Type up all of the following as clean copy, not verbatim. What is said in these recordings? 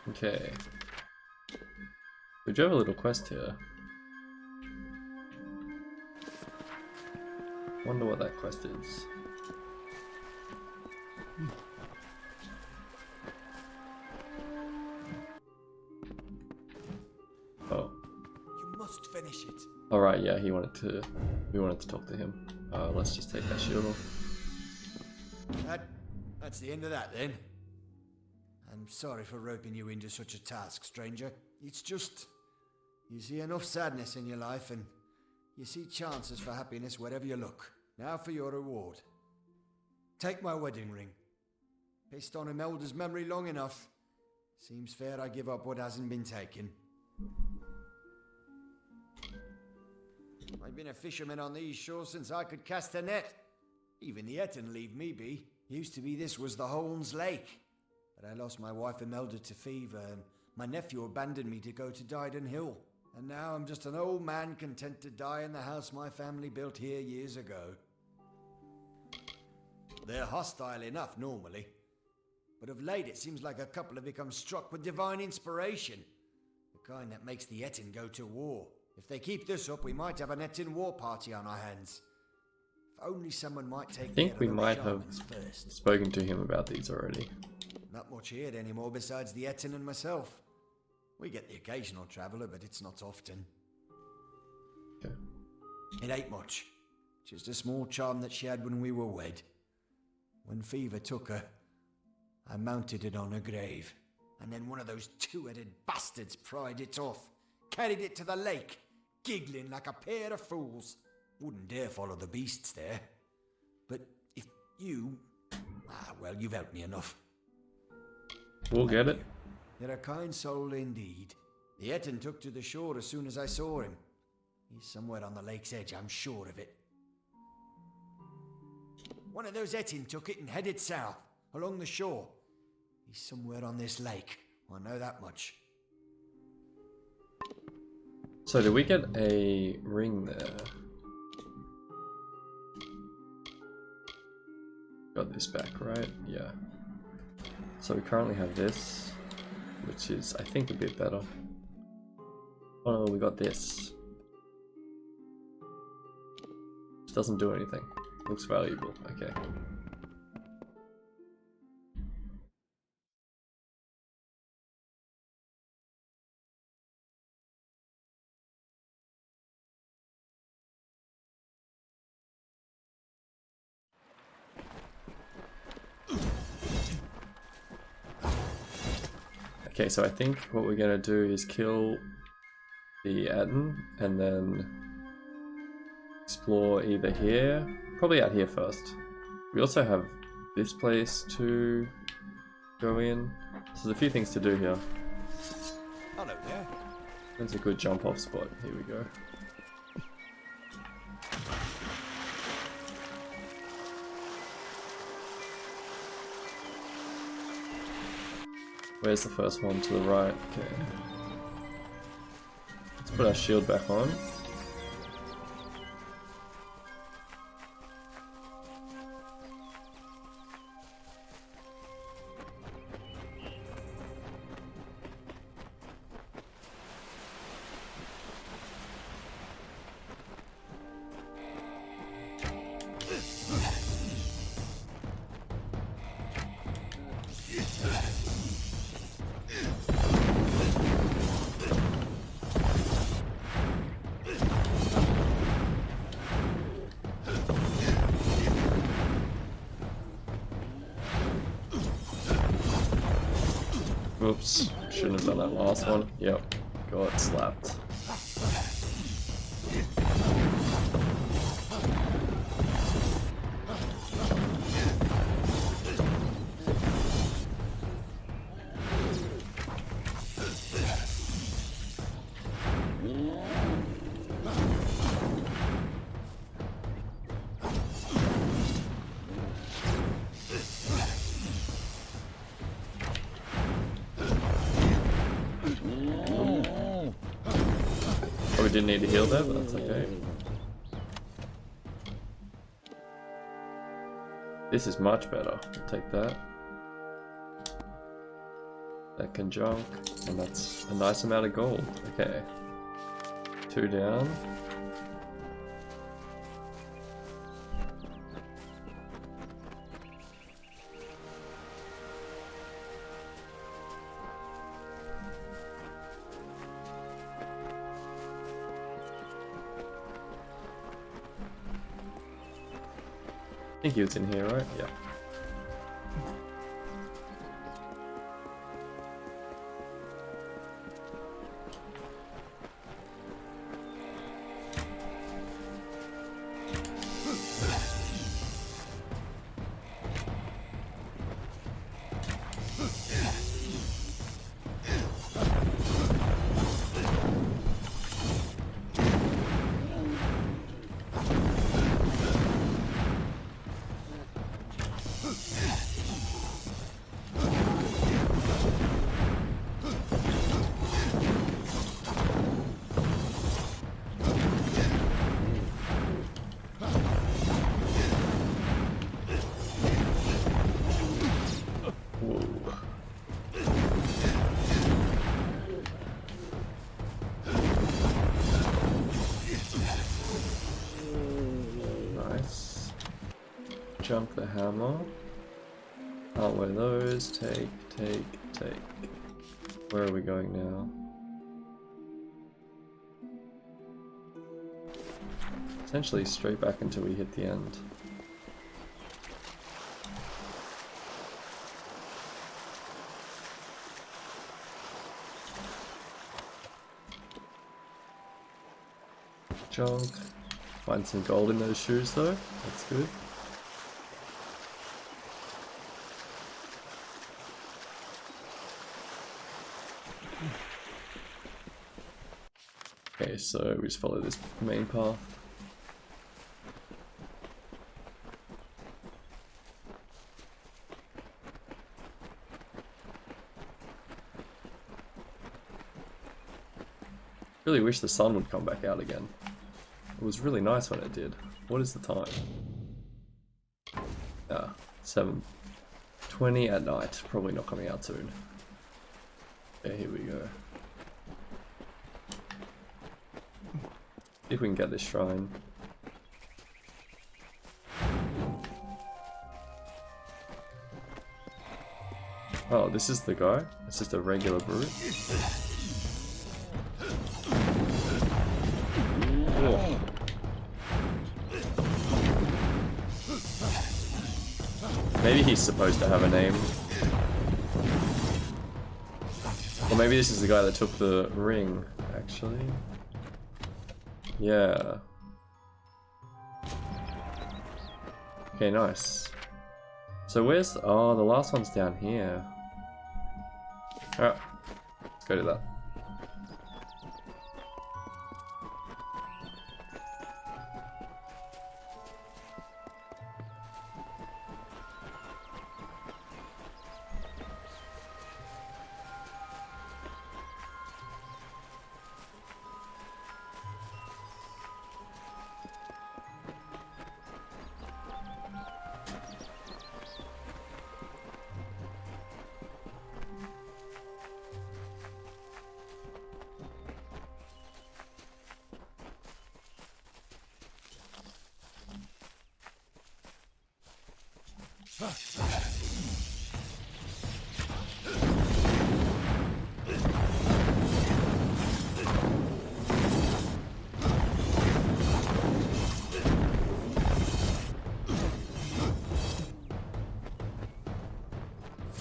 Okay. We do have a little quest here. Wonder what that quest is. Oh. You must finish it. Alright, yeah, we wanted to talk to him. Let's just take that shield off. That's the end of that then. I'm sorry for roping you into such a task, stranger. It's just, you see enough sadness in your life and you see chances for happiness wherever you look. Now for your reward. Take my wedding ring. Pissed on Imelda's memory long enough. Seems fair I give up what hasn't been taken. I've been a fisherman on these shores since I could cast a net. Even the Etten leave me be. Used to be this was the Holmes Lake. But I lost my wife Imelda to fever and my nephew abandoned me to go to Dyden Hill. And now I'm just an old man content to die in the house my family built here years ago. They're hostile enough normally. But of late it seems like a couple have become struck with divine inspiration. The kind that makes the Etten go to war. If they keep this up, we might have an Etten war party on our hands. If only someone might take I think we might have spoken to him about these already. Not much here anymore besides the Etten and myself. We get the occasional traveller, but it's not often. Okay. It ain't much. Just a small charm that she had when we were wed. When fever took her, I mounted it on her grave. And then one of those two-headed bastards pried it off. Carried it to the lake, giggling like a pair of fools. Wouldn't dare follow the beasts there. But if you... well, you've helped me enough. We'll get it. You're a kind soul indeed. The Etten took to the shore as soon as I saw him. He's somewhere on the lake's edge, I'm sure of it. One of those Etten took it and headed south, along the shore. He's somewhere on this lake, I know that much. So did we get a ring there? Got this back, right? Yeah. So we currently have this, which is, I think, a bit better. Oh no, we got this. Which doesn't do anything. Looks valuable. Okay. Okay, so I think what we're gonna do is kill the Etten and then explore either here, probably out here first. We also have this place to go in. So there's a few things to do here. Hello there. There's a good jump off spot. Here we go. Where's the first one? To the right. Okay. Let's put our shield back on. Oops, shouldn't have done that last one. Yep, got slapped. Probably didn't need to heal there, but that's okay. This is much better. I'll take that. That can junk, and that's a nice amount of gold. Okay. 2 down. I think he was in here, right? Yeah. Junk the hammer. Can't wear those. Take. Where are we going now? Essentially straight back until we hit the end. Junk. Find some gold in those shoes though. That's good. Okay, so we just follow this main path. Really wish the sun would come back out again. It was really nice when it did. What is the time? 7:20 at night. Probably not coming out soon. Okay, here we go. See if we can get this shrine. Oh, this is the guy? It's just a regular brute. Oh. Maybe he's supposed to have a name. Or maybe this is the guy that took the ring, actually. Yeah. Okay, nice. So where's the, oh, the last one's down here. Alright, let's go to that.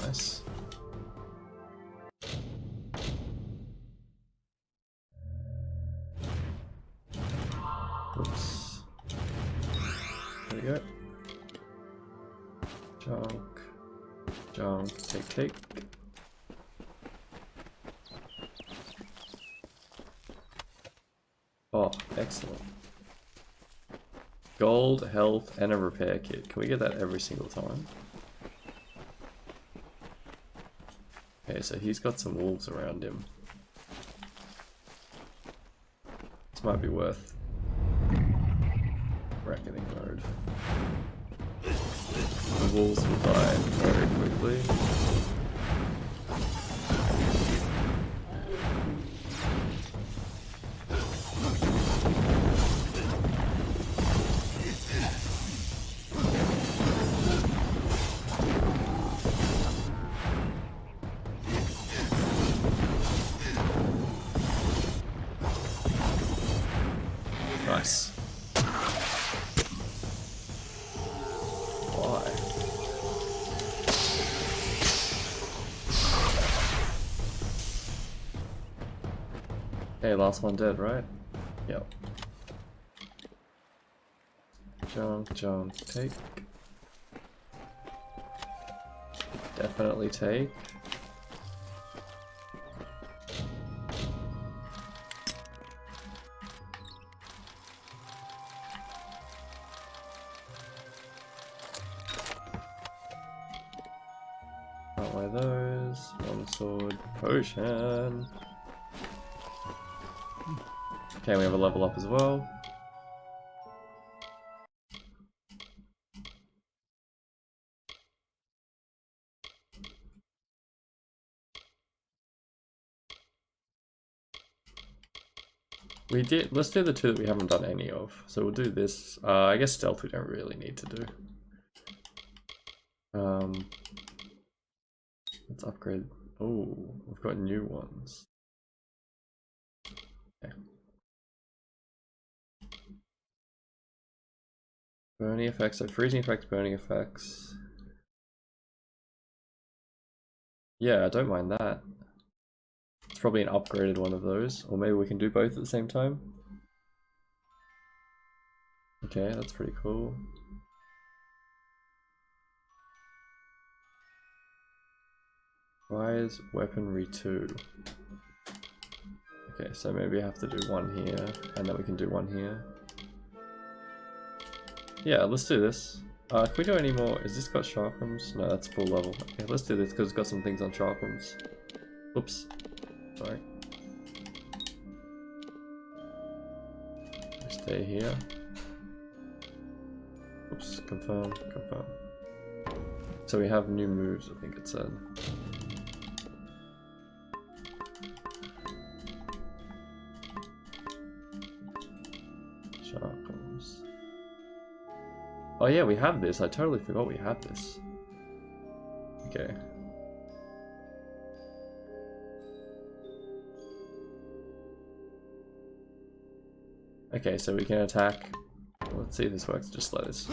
Nice. Oops. There we go. Junk, take. Oh, excellent. Gold, health, and a repair kit. Can we get that every single time? Okay, so he's got some wolves around him. This might be worth reckoning mode. The wolves will die very quickly. Nice. Why? Okay, last one dead, right? Yep. Jump, take. Definitely take. Can't wear those. One sword, potion. Okay, we have a level up as well. Let's do the two that we haven't done any of. So we'll do this. I guess stealth we don't really need to do. Let's upgrade. Oh, we've got new ones. Okay. Burning effects, so freezing effects, burning effects. Yeah, I don't mind that. It's probably an upgraded one of those, or maybe we can do both at the same time. Okay, that's pretty cool. Rise weaponry 2. Okay, so maybe I have to do one here, and then we can do one here. Yeah, let's do this. Can we do any more? Is this got chakrams? No, that's full level. Okay, let's do this because it's got some things on chakrams. Oops. Sorry. Stay here. Oops, confirm. So we have new moves, I think it said. Chakrams. Oh yeah, we have this. I totally forgot we had this. Okay. Okay, so we can attack. Let's see if this works. Just let us.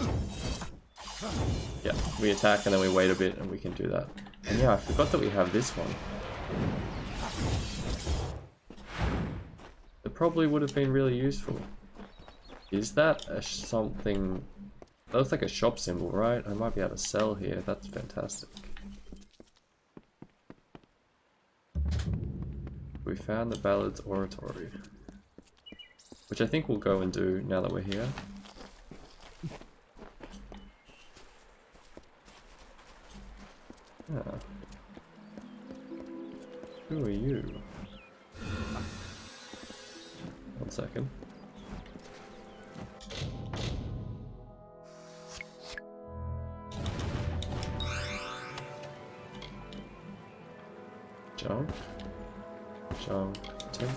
Yeah, we attack and then we wait a bit and we can do that. And yeah, I forgot that we have this one. It probably would have been really useful. Is that something... That looks like a shop symbol, right? I might be able to sell here. That's fantastic. We found the Ballads Oratory. Which I think we'll go and do now that we're here. Yeah. Who are you? One second. Jump. Take.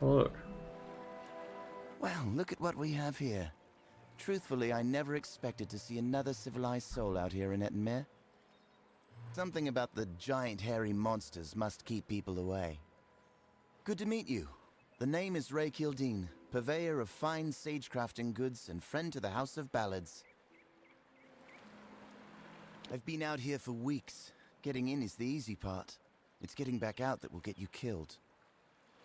Oh, look. Well, look at what we have here. Truthfully, I never expected to see another civilized soul out here in Ettenmere. Something about the giant hairy monsters must keep people away. Good to meet you. The name is Ray Kildine, purveyor of fine sagecrafting goods and friend to the House of Ballads. I've been out here for weeks. Getting in is the easy part. It's getting back out that will get you killed.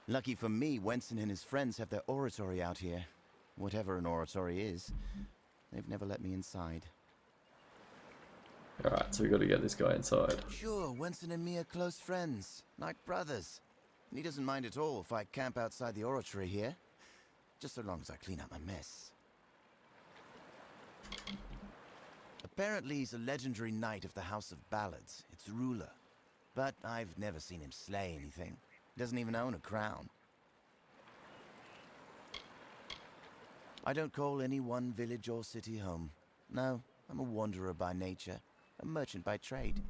Lucky for me, Wenson and his friends have their oratory out here. Whatever an oratory is. They've never let me inside. Alright, so we got to get this guy inside. Sure, Wenson and me are close friends, like brothers. And he doesn't mind at all if I camp outside the oratory here. Just so long as I clean up my mess. Apparently he's a legendary knight of the House of Ballads, its ruler. But I've never seen him slay anything. He doesn't even own a crown. I don't call any one village or city home. No, I'm a wanderer by nature, a merchant by trade.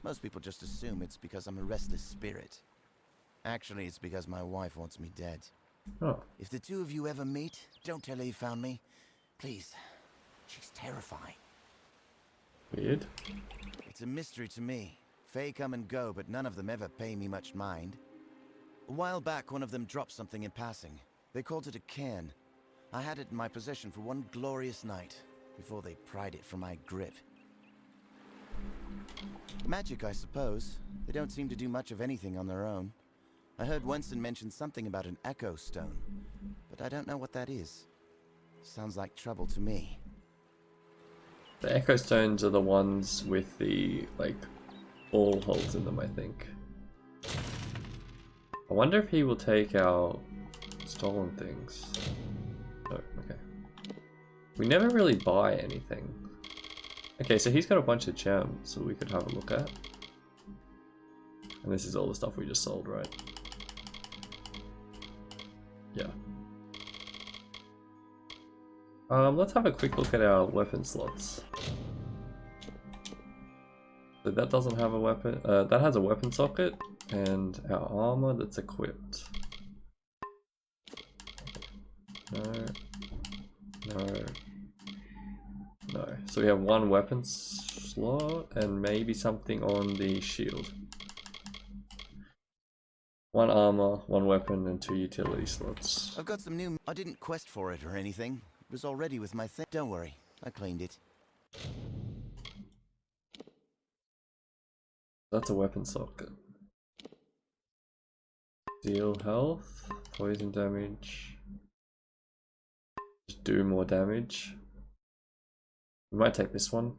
Most people just assume it's because I'm a restless spirit. Actually, it's because my wife wants me dead. Oh. If the two of you ever meet, don't tell her you found me. Please. She's terrifying. Weird. It's a mystery to me. Fae come and go, but none of them ever pay me much mind. A while back, one of them dropped something in passing. They called it a cairn. I had it in my possession for one glorious night, before they pried it from my grip. Magic, I suppose. They don't seem to do much of anything on their own. I heard Winston mention something about an echo stone, but I don't know what that is. Sounds like trouble to me. The echo stones are the ones with the, like, ball holes in them, I think. I wonder if he will take our stolen things. Oh, okay. We never really buy anything. Okay, so he's got a bunch of gems that we could have a look at. And this is all the stuff we just sold, right? Yeah. Let's have a quick look at our weapon slots. So that doesn't have a weapon, that has a weapon socket, and our armor that's equipped. No. No. No. So we have one weapon slot, and maybe something on the shield. One armor, one weapon, and 2 utility slots. I've got some new... I didn't quest for it or anything. It was already with my thing. Don't worry, I cleaned it. That's a weapon socket. Deal health, poison damage. Just do more damage. We might take this one.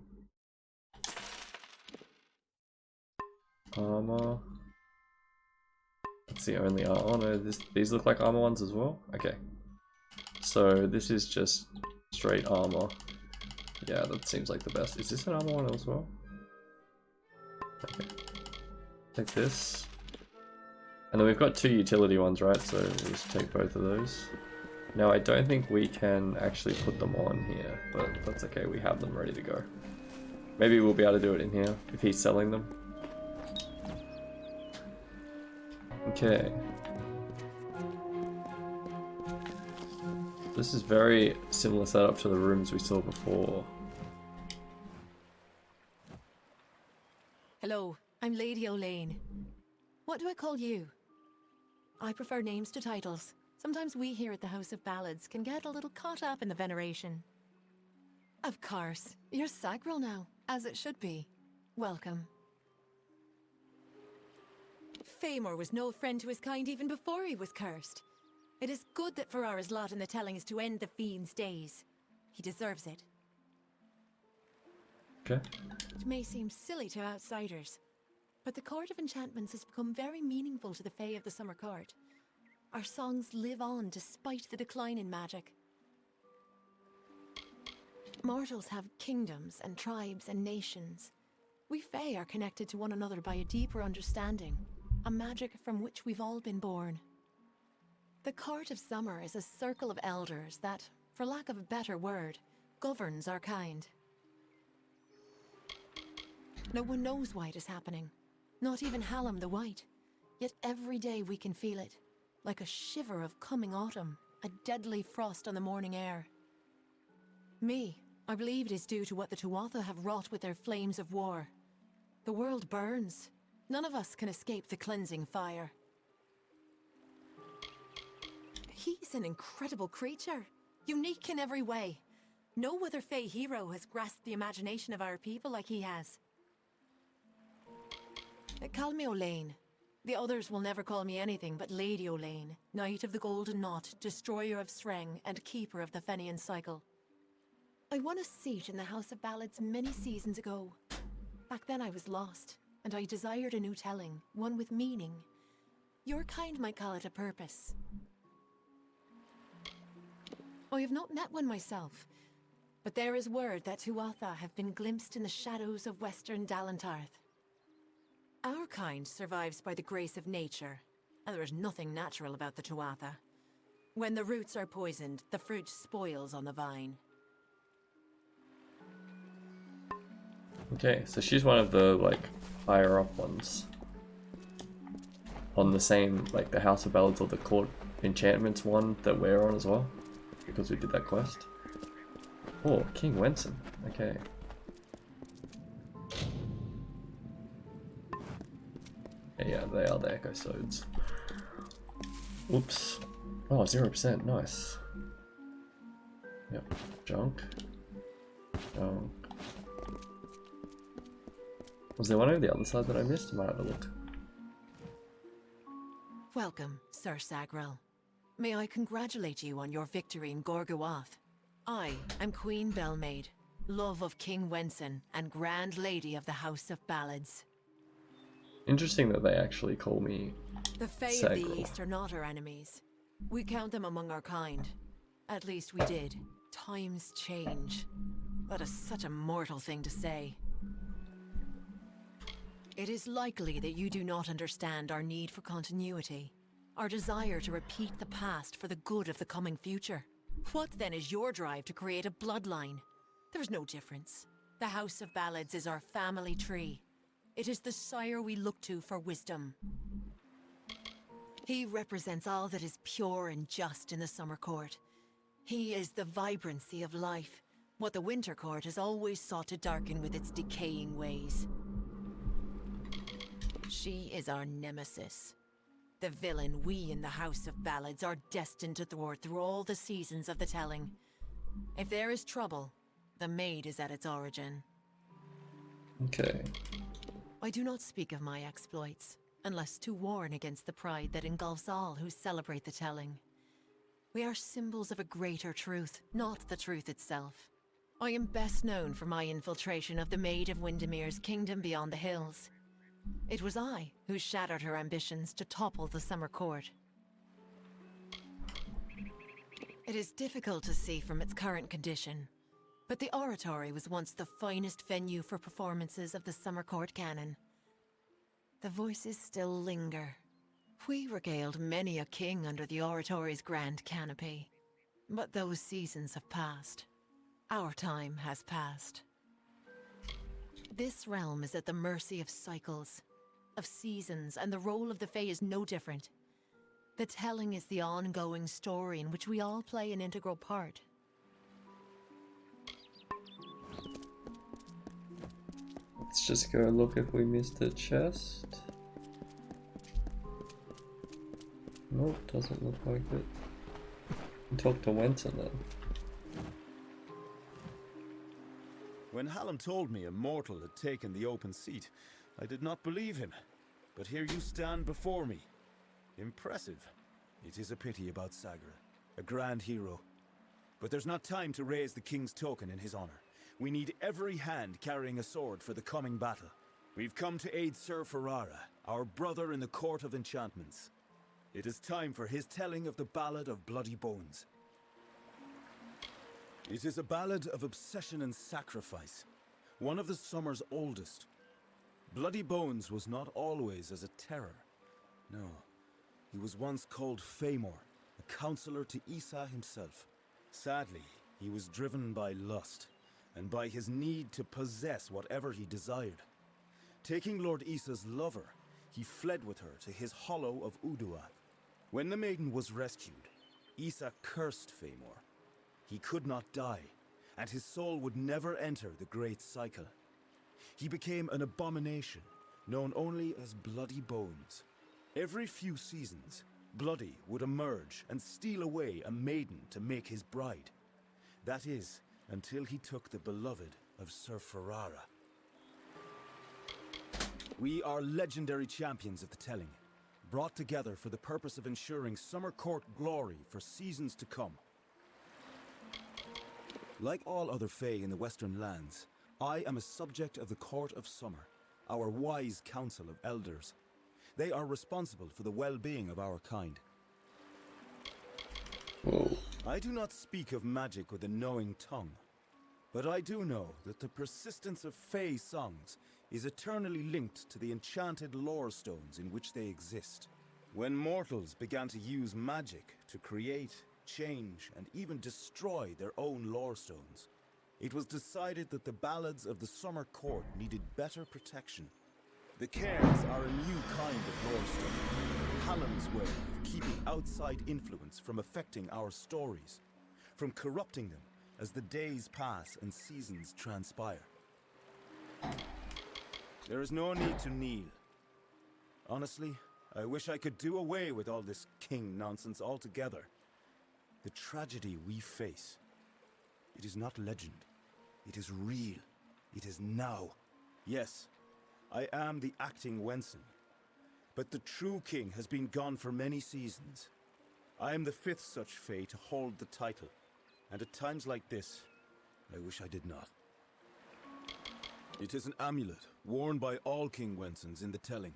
Armor. That's the only armor. Oh no, these look like armor ones as well? Okay. So this is just straight armor. Yeah, that seems like the best. Is this an armor one as well? Okay. Take this. And then we've got 2 utility ones, right? So we'll just take both of those. Now I don't think we can actually put them on here, but that's okay, we have them ready to go. Maybe we'll be able to do it in here, if he's selling them. Okay. This is very similar setup to the rooms we saw before. Hello, I'm Lady Olaine. What do I call you? I prefer names to titles. Sometimes we here at the House of Ballads can get a little caught up in the veneration. Of course, you're Sagril now, as it should be. Welcome. Famor was no friend to his kind even before he was cursed. It is good that Ferrara's lot in the telling is to end the fiend's days. He deserves it. Okay. It may seem silly to outsiders, but the Court of Enchantments has become very meaningful to the Fae of the Summer Court. Our songs live on despite the decline in magic. Mortals have kingdoms and tribes and nations. We Fae are connected to one another by a deeper understanding, a magic from which we've all been born. The Court of Summer is a circle of elders that, for lack of a better word, governs our kind. No one knows why it is happening, not even Hallam the White. Yet every day we can feel it, like a shiver of coming autumn, a deadly frost on the morning air. I believe it is due to what the Tuatha have wrought with their flames of war. The world burns. None of us can escape the cleansing fire. He's an incredible creature, unique in every way. No other Fae hero has grasped the imagination of our people like he has. Call me Olaine. The others will never call me anything but Lady Olaine, Knight of the Golden Knot, Destroyer of Sreng, and Keeper of the Fenian Cycle. I won a seat in the House of Ballads many seasons ago. Back then I was lost, and I desired a new telling, one with meaning. Your kind might call it a purpose. I have not met one myself, but there is word that Tuatha have been glimpsed in the shadows of western Dalantarth. Our kind survives by the grace of nature, and there is nothing natural about the Tuatha. When the roots are poisoned, the fruit spoils on the vine. Okay, so she's one of the, like, higher up ones. On the same, like, the House of Ballads or the Court Enchantments one that we're on as well. Because we did that quest. Oh, King Wenson. Okay. Yeah, they are the Echo Sodes. Oops. Oh, 0%, nice. Yep, junk. Junk. Was there one over the other side that I missed? I might have a look. Welcome, Sir Sagrel. May I congratulate you on your victory in Gorgoath. I am Queen Belmaid, love of King Wenson and Grand Lady of the House of Ballads. Interesting that they actually call me The Fae of the Sagrel. East are not our enemies. We count them among our kind. At least we did. Times change. That is such a mortal thing to say. It is likely that you do not understand our need for continuity, our desire to repeat the past for the good of the coming future. What then is your drive to create a bloodline? There's no difference. The House of Ballads is our family tree. It is the sire we look to for wisdom. He represents all that is pure and just in the Summer Court. He is the vibrancy of life, what the Winter Court has always sought to darken with its decaying ways. She is our nemesis. The villain we in the House of Ballads are destined to thwart through all the seasons of the telling. If there is trouble, the maid is at its origin. Okay. I do not speak of my exploits, unless to warn against the pride that engulfs all who celebrate the telling. We are symbols of a greater truth, not the truth itself. I am best known for my infiltration of the Maid of Windermere's kingdom beyond the hills. It was I who shattered her ambitions to topple the Summer Court. It is difficult to see from its current condition, but the Oratory was once the finest venue for performances of the Summer Court canon. The voices still linger. We regaled many a king under the Oratory's grand canopy. But those seasons have passed. Our time has passed. This realm is at the mercy of cycles, of seasons, and the role of the Fae is no different. The telling is the ongoing story in which we all play an integral part. Let's just go look if we missed a chest. Nope, doesn't look like it. Talk to Wenton then. When Hallam told me a mortal had taken the open seat, I did not believe him. But here you stand before me. Impressive. It is a pity about Sagra, a grand hero. But there's not time to raise the king's token in his honor. We need every hand carrying a sword for the coming battle. We've come to aid Sir Ferrara, our brother in the Court of Enchantments. It is time for his telling of the Ballad of Bloody Bones. It is a ballad of obsession and sacrifice, one of the summer's oldest. Bloody Bones was not always as a terror. No, he was once called Famor, a counselor to Issa himself. Sadly, he was driven by lust, and by his need to possess whatever he desired. Taking Lord Issa's lover, he fled with her to his hollow of Uduath. When the maiden was rescued, Issa cursed Famor. He could not die, and his soul would never enter the great cycle. He became an abomination, known only as Bloody Bones. Every few seasons, Bloody would emerge and steal away a maiden to make his bride. That is, until he took the beloved of Sir Ferrara. We are legendary champions of the telling, brought together for the purpose of ensuring Summer Court glory for seasons to come. Like all other Fae in the Western lands, I am a subject of the Court of Summer, our wise council of elders. They are responsible for the well-being of our kind. Whoa. I do not speak of magic with a knowing tongue, but I do know that the persistence of Fae songs is eternally linked to the enchanted lore stones in which they exist. When mortals began to use magic to create, change, and even destroy their own lore stones, it was decided that the ballads of the Summer Court needed better protection. The Cairns are a new kind of lore stone, Hallam's way of keeping outside influence from affecting our stories, from corrupting them as the days pass and seasons transpire. There is no need to kneel. Honestly, I wish I could do away with all this king nonsense altogether. The tragedy we face, it is not legend. It is real. It is now. Yes, I am the acting Wenson. But the true king has been gone for many seasons. I am the 5th such fae to hold the title. And at times like this, I wish I did not. It is an amulet, worn by all King Wensons in the telling.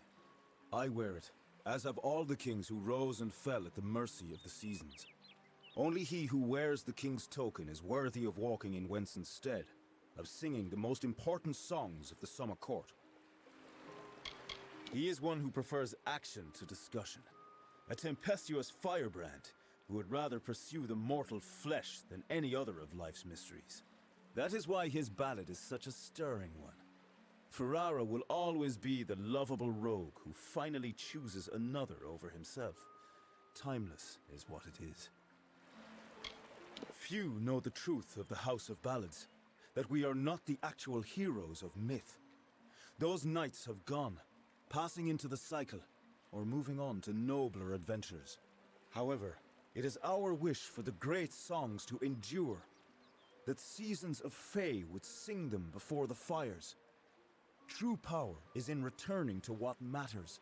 I wear it, as have all the kings who rose and fell at the mercy of the seasons. Only he who wears the king's token is worthy of walking in Wenson's stead, of singing the most important songs of the summer court. He is one who prefers action to discussion, a tempestuous firebrand who would rather pursue the mortal flesh than any other of life's mysteries. That is why his ballad is such a stirring one. Ferrara will always be the lovable rogue who finally chooses another over himself. Timeless is what it is. Few know the truth of the House of Ballads, that we are not the actual heroes of myth. Those knights have gone, passing into the cycle, or moving on to nobler adventures. However, it is our wish for the great songs to endure, that seasons of fae would sing them before the fires. True power is in returning to what matters.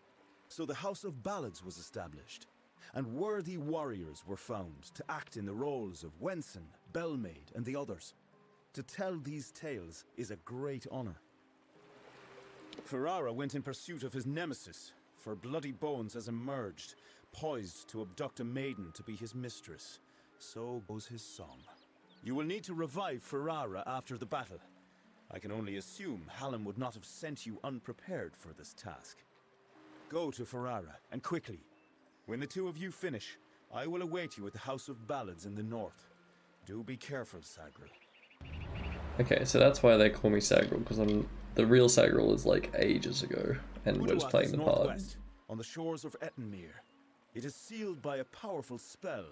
So the House of Ballads was established, and worthy warriors were found to act in the roles of Wenson, Bellmaid, and the others. To tell these tales is a great honor. Ferrara went in pursuit of his nemesis, for Bloody Bones has emerged, poised to abduct a maiden to be his mistress. So goes his song. You will need to revive Ferrara after the battle. I can only assume Hallam would not have sent you unprepared for this task. Go to Ferrara, and quickly. When the two of you finish, I will await you at the House of Ballads in the north. Do be careful, Sagril. Okay, so that's why they call me Sagril, because the real Sagril is like ages ago, and we're just playing the part. Northwest, on the shores of Ettenmere. It is sealed by a powerful spell,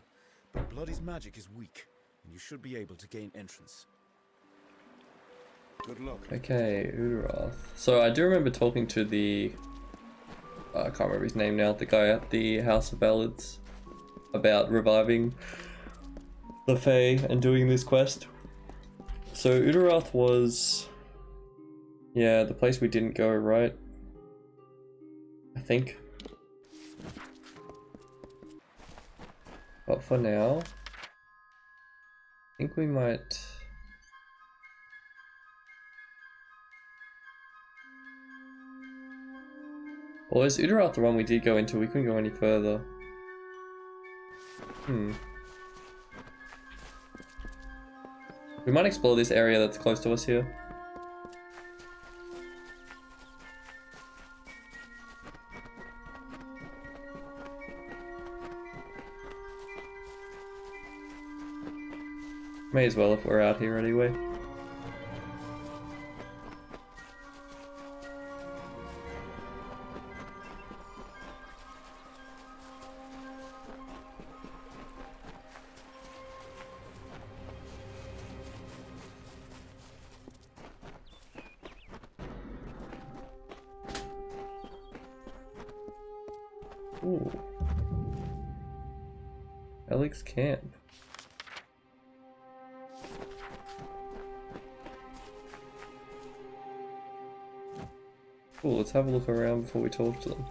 but Bloody's magic is weak, and you should be able to gain entrance. Good luck. Okay, Udarath. So I do remember talking to the... I can't remember his name now, the guy at the House of Ballads, about reviving the Fae and doing this quest. So Udarath was... yeah, the place we didn't go, right? I think. But for now, I think we might... Well, is Udarath the one we did go into? We couldn't go any further. We might explore this area that's close to us here. May as well if we're out here anyway. Ooh. Alex Camp. Cool, let's have a look around before we talk to them.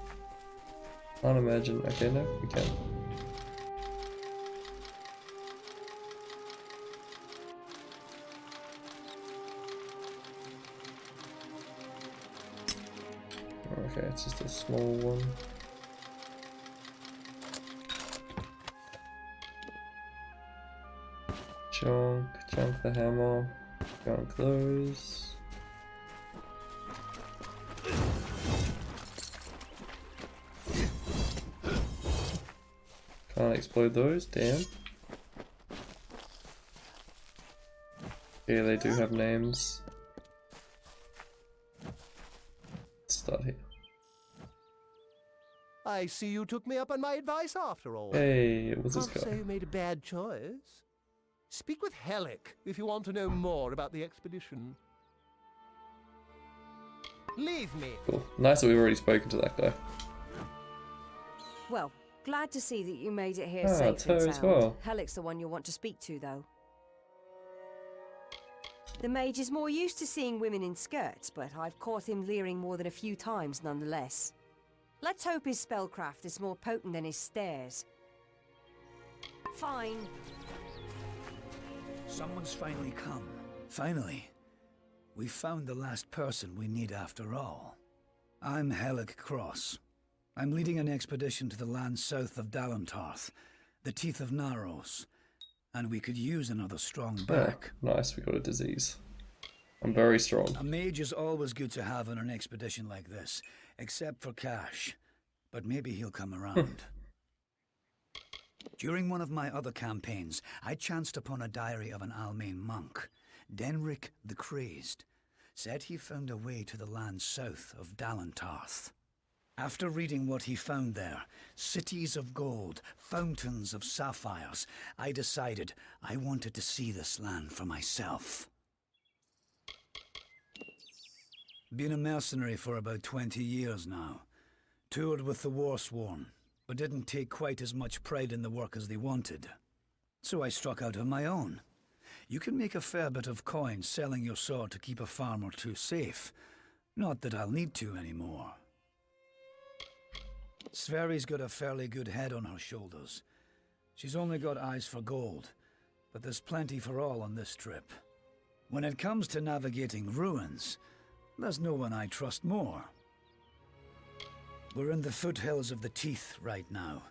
Can't imagine. Okay, no, we can. Okay, it's just a small one. Chunk the hammer, chunk those. Can't explode those, damn. Yeah, they do have names. Let's start here. I see you took me up on my advice after all. Hey, what's this Can't say guy? you made a bad choice. Speak with Hellick if you want to know more about the expedition. Leave me. Cool. Nice that we've already spoken to that guy. Well, Glad to see that you made it here Ah, safe Toe and as sound. well. Helic's the one you'll want to speak to, though. The mage is more used to seeing women in skirts, but I've caught him leering more than a few times nonetheless. Let's hope his spellcraft is more potent than his stares. Fine. Someone's finally come. Finally. We found the last person we need after all. I'm Helic Cross. I'm leading an expedition to the land south of Dalantarth, the Teeth of Narrows, and we could use another strong back. Nice, we got a disease. I'm very strong. A mage is always good to have on an expedition like this, except for Cash. But maybe he'll come around. During one of my other campaigns, I chanced upon a diary of an Almain monk, Denric the Crazed. Said he found a way to the land south of Dalantarth. After reading what he found there, cities of gold, fountains of sapphires, I decided I wanted to see this land for myself. Been a mercenary for about 20 years now. Toured with the Warsworn, but didn't take quite as much pride in the work as they wanted. So I struck out on my own. You can make a fair bit of coin selling your sword to keep a farm or two safe. Not that I'll need to anymore. Sverri's got a fairly good head on her shoulders. She's only got eyes for gold, but there's plenty for all on this trip. When it comes to navigating ruins, there's no one I trust more. We're in the foothills of the Teeth right now.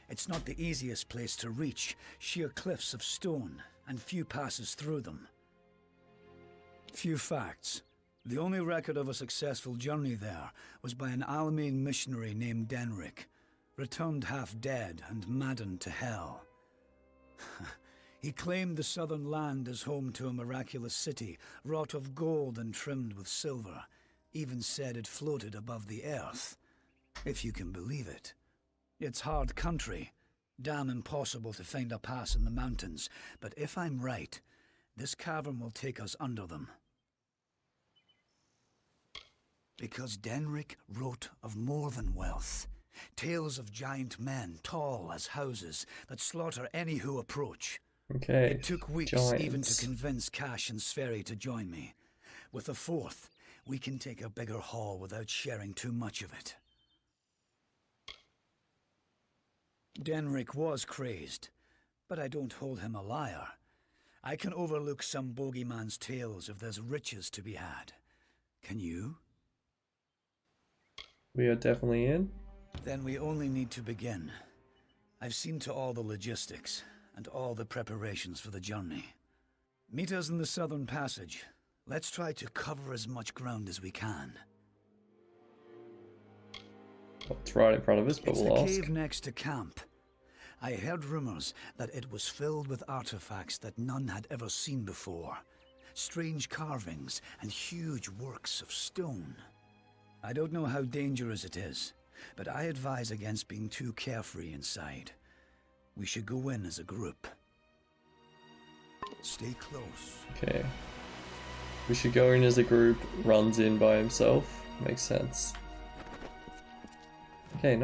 It's not the easiest place to reach, sheer cliffs of stone, and few passes through them. Few facts. The only record of a successful journey there was by an Almain missionary named Denric, returned half dead and maddened to hell. He claimed the southern land as home to a miraculous city, wrought of gold and trimmed with silver, even said it floated above the earth, if you can believe it. It's hard country, damn impossible to find a pass in the mountains, but if I'm right, this cavern will take us under them. Because Denric wrote of more than wealth. Tales of giant men, tall as houses, that slaughter any who approach. Okay. It took weeks giants. even to convince Cash and Sverri to join me. With a fourth, we can take a bigger haul without sharing too much of it. Denric was crazed, but I don't hold him a liar. I can overlook some bogeyman's tales if there's riches to be had. Can you? We are definitely in. Then we only need to begin. I've seen to all the logistics and all the preparations for the journey. Meet us in the Southern Passage. Let's try to cover as much ground as we can. It's right in front of us, but It's we'll the ask. cave next to camp. I heard rumors that it was filled with artifacts that none had ever seen before. Strange carvings and huge works of stone. I don't know how dangerous it is, but I advise against being too carefree inside. We should go in as a group. Stay close. Okay. We should go in as a group, runs in by himself. Makes sense. Okay,